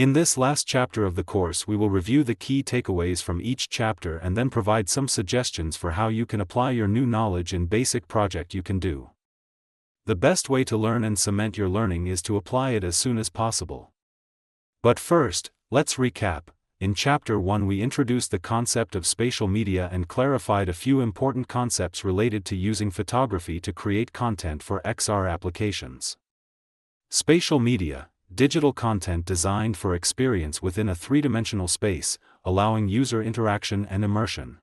In this last chapter of the course, we will review the key takeaways from each chapter and then provide some suggestions for how you can apply your new knowledge in basic project you can do. The best way to learn and cement your learning is to apply it as soon as possible. But first, let's recap. In Chapter 1 we introduced the concept of spatial media and clarified a few important concepts related to using photography to create content for XR applications. Spatial media, digital content designed for experience within a three-dimensional space, allowing user interaction and immersion.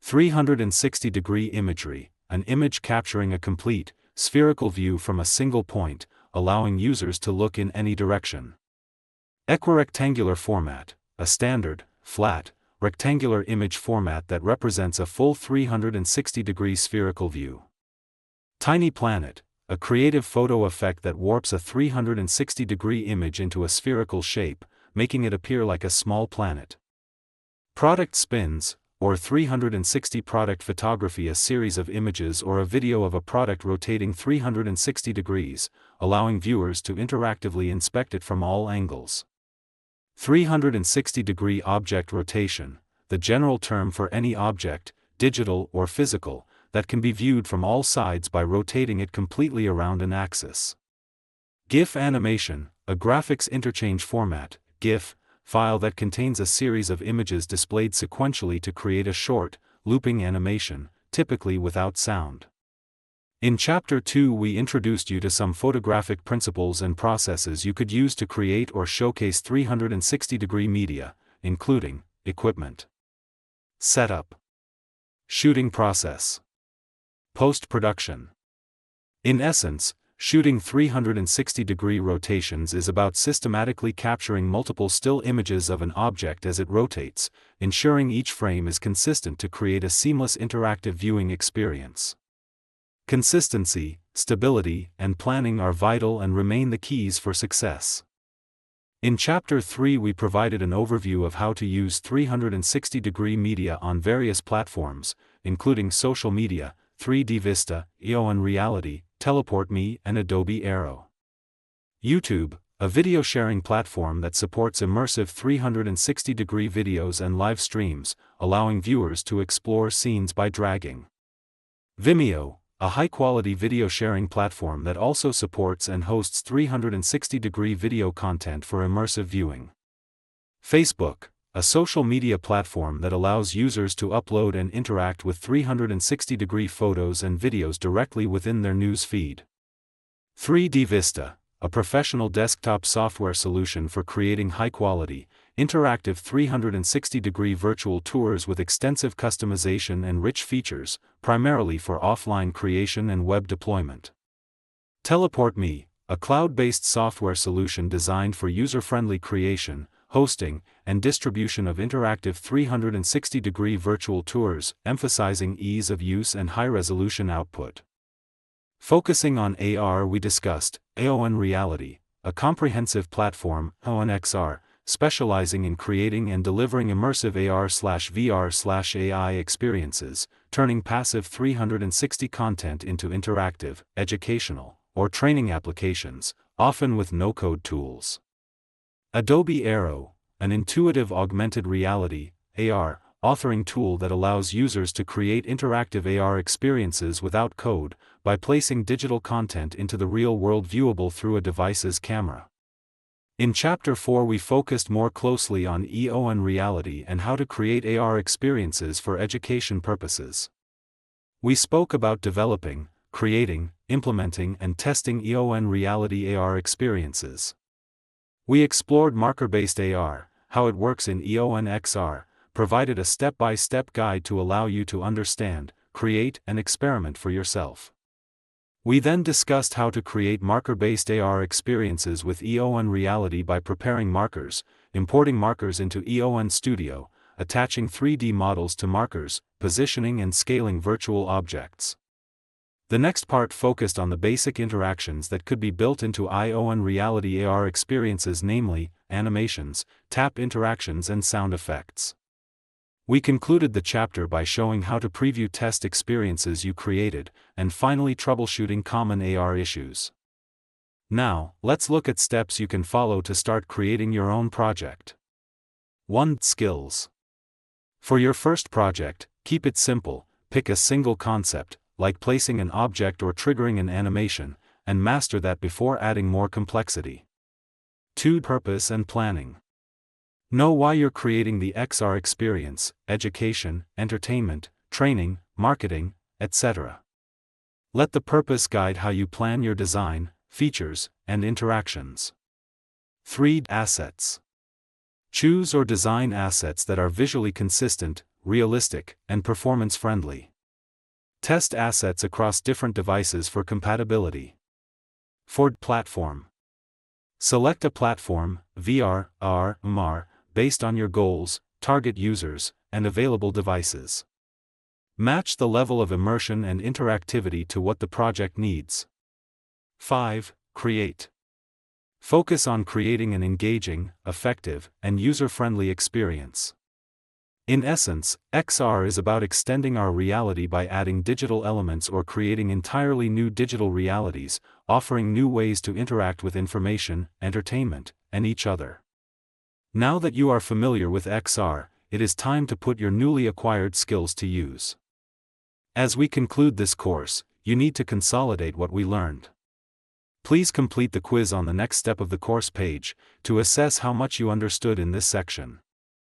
360-degree imagery, an image capturing a complete, spherical view from a single point, allowing users to look in any direction. Equirectangular format, a standard, flat, rectangular image format that represents a full 360-degree spherical view. Tiny planet, a creative photo effect that warps a 360-degree image into a spherical shape, making it appear like a small planet. Product spins, or 360 product photography, a series of images or a video of a product rotating 360 degrees, allowing viewers to interactively inspect it from all angles. 360-degree object rotation, the general term for any object, digital or physical, that can be viewed from all sides by rotating it completely around an axis. GIF animation, a graphics interchange format, GIF, file that contains a series of images displayed sequentially to create a short, looping animation, typically without sound. In Chapter 2 we introduced you to some photographic principles and processes you could use to create or showcase 360-degree media, including equipment, setup, shooting process, post-production. In essence, shooting 360-degree rotations is about systematically capturing multiple still images of an object as it rotates, ensuring each frame is consistent to create a seamless interactive viewing experience. Consistency, stability, and planning are vital and remain the keys for success. In Chapter 3 we provided an overview of how to use 360-degree media on various platforms, including social media, 3D Vista, EON Reality, Teleport Me, and Adobe Aero. YouTube, a video sharing platform that supports immersive 360-degree videos and live streams, allowing viewers to explore scenes by dragging. Vimeo, a high-quality video sharing platform that also supports and hosts 360-degree video content for immersive viewing. Facebook, a social media platform that allows users to upload and interact with 360-degree photos and videos directly within their news feed. 3D Vista, a professional desktop software solution for creating high-quality, interactive 360-degree virtual tours with extensive customization and rich features, primarily for offline creation and web deployment. Teleport Me, a cloud-based software solution designed for user-friendly creation, hosting, and distribution of interactive 360-degree virtual tours, emphasizing ease of use and high-resolution output. Focusing on AR, we discussed EON Reality, a comprehensive platform, EON XR, specializing in creating and delivering immersive AR/VR/AI experiences, turning passive 360 content into interactive, educational, or training applications, often with no-code tools. Adobe Aero, an intuitive augmented reality, AR, authoring tool that allows users to create interactive AR experiences without code, by placing digital content into the real world viewable through a device's camera. In Chapter 4 we focused more closely on EON Reality and how to create AR experiences for education purposes. We spoke about developing, creating, implementing and testing EON Reality AR experiences. We explored marker-based AR, how it works in EON XR, provided a step-by-step guide to allow you to understand, create and experiment for yourself. We then discussed how to create marker-based AR experiences with EON Reality by preparing markers, importing markers into EON Studio, attaching 3D models to markers, positioning and scaling virtual objects. The next part focused on the basic interactions that could be built into EON Reality AR experiences, namely, animations, tap interactions and sound effects. We concluded the chapter by showing how to preview test experiences you created, and finally troubleshooting common AR issues. Now, let's look at steps you can follow to start creating your own project. 1. Skills. For your first project, keep it simple, pick a single concept, like placing an object or triggering an animation, and master that before adding more complexity. 2. Purpose and planning. Know why you're creating the XR experience: education, entertainment, training, marketing, etc. Let the purpose guide how you plan your design, features, and interactions. 3. Assets. Choose or design assets that are visually consistent, realistic, and performance-friendly. Test assets across different devices for compatibility. 4. Platform. Select a platform, VR, AR, MR, based on your goals, target users, and available devices. Match the level of immersion and interactivity to what the project needs. 5. Create. Focus on creating an engaging, effective, and user-friendly experience. In essence, XR is about extending our reality by adding digital elements or creating entirely new digital realities, offering new ways to interact with information, entertainment, and each other. Now that you are familiar with XR, it is time to put your newly acquired skills to use. As we conclude this course, you need to consolidate what we learned. Please complete the quiz on the next step of the course page to assess how much you understood in this section.